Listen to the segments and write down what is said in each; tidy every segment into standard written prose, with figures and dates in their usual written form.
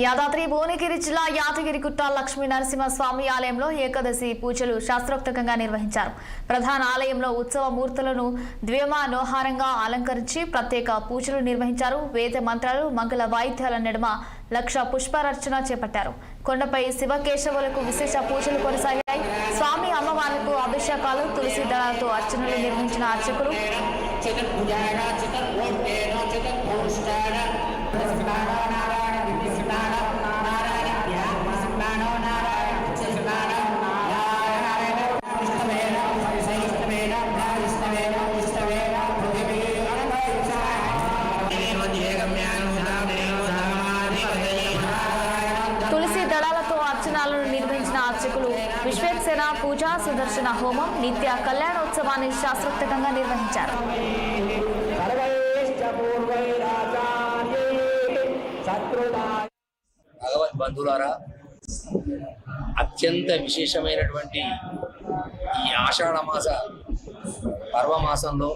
యాదాద్రి భువనగిరి జిల్లా యాదగిరిగుట్ట లక్ష్మీ నరసింహస్వామి ఆలయంలో ఏకాదశి పూజలు శాస్త్రోక్తంగా నిర్వహించారు. ప్రధాన ఆలయంలో ఉత్సవ మూర్తులను ద్వేమానోహారంగా అలంకరించి ప్రత్యేక పూజలు నిర్వహించారు. వేద మంత్రాలు మంగళ వాయిద్యాల నడుమ లక్ష పుష్పార్చన చేపట్టారు. కొండపై శివకేశవులకు విశేష పూజలు కొనసాగాయి. స్వామి అమ్మవార్లకు అభిషేకాలు తులసి దళాలతో అర్చనలు నిర్వహించిన అర్చకులు తులసి దళాలతో అర్చనలను నిర్వహించిన అర్చకులు విశ్వేశ్వర పూజ సుదర్శన హోమం నిత్య కళ్యాణోత్సవాన్ని శాస్త్రోక్తంగా నిర్వహించారు. భగవద్ బంధువులారా, అత్యంత విశేషమైనటువంటి ఈ ఆషాఢ మాస పర్వమాసంలో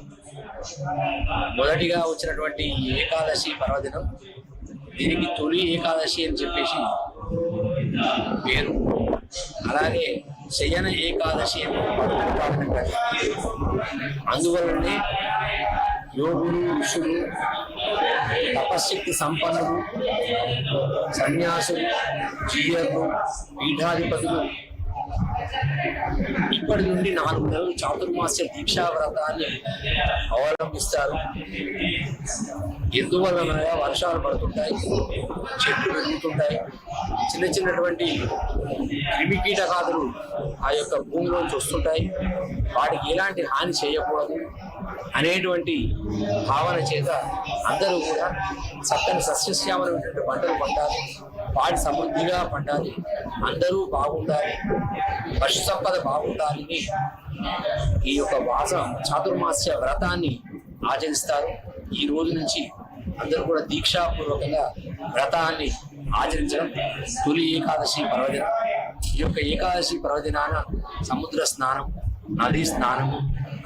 మొదటిగా వచ్చినటువంటి ఏకాదశి పర్వదినం. దీనికి తొలి ఏకాదశి అని చెప్పేసి పేరు. అలాగే శయన ఏకాదశి అని అందువలనే యోగులు, ఋషులు, తపశక్తి సంపన్నులు, సన్యాసులు, జీయర్లు, పీఠాధిపతులు ఇప్పటి నుండి 4 నెలలు చాతుర్మాస్య దీక్షా వ్రతాన్ని అవలంబిస్తారు. ఎందువలనగా వర్షాలు పడుతుంటాయి, చెట్లు పెరుగుతుంటాయి, చిన్న చిన్నటువంటి క్రిమికీటకాదులు ఆ యొక్క భూమిలోంచి వస్తుంటాయి. వాటికి ఎలాంటి హాని చేయకూడదు అనేటువంటి భావన చేత అందరూ కూడా చక్కని సస్యశ్యామలైనటువంటి పంటలు పండాలి, వాటి సమృద్ధిగా పండాలి, అందరూ బాగుండాలి, పశు సంపద బాగుండాలని ఈ యొక్క చాతుర్మాస్య వ్రతాన్ని ఆచరిస్తారు. ఈ రోజు నుంచి అందరూ కూడా దీక్షాపూర్వకంగా వ్రతాన్ని ఆచరించడం తొలి ఏకాదశి పర్వదినం. ఈ యొక్క ఏకాదశి పర్వదినాన సముద్ర స్నానం, నదీ స్నానము,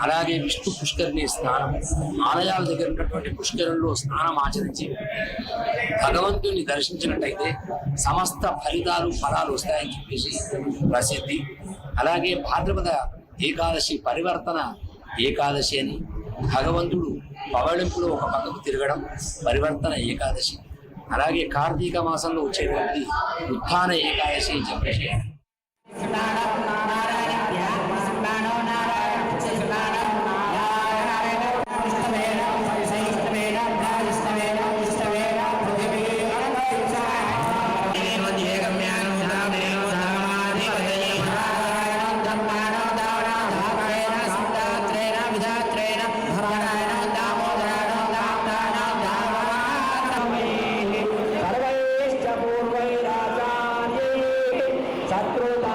అలాగే విష్ణు పుష్కరిణి స్నానం, ఆలయాల దగ్గర ఉన్నటువంటి పుష్కరంలో స్నానం ఆచరించి భగవంతుని దర్శించినట్టయితే సమస్త ఫలాలు వస్తాయని చెప్పేసి ప్రసిద్ధి. అలాగే భాద్రపద ఏకాదశి పరివర్తన ఏకాదశి అని, భగవంతుడు పవళింపులో ఒక పక్కకు తిరగడం పరివర్తన ఏకాదశి. అలాగే కార్తీక మాసంలో వచ్చేటువంటి ఉత్థాన ఏకాదశి అని చెప్పేసి सर्वैश्च पूर्वैराचार्यैः शत्रुता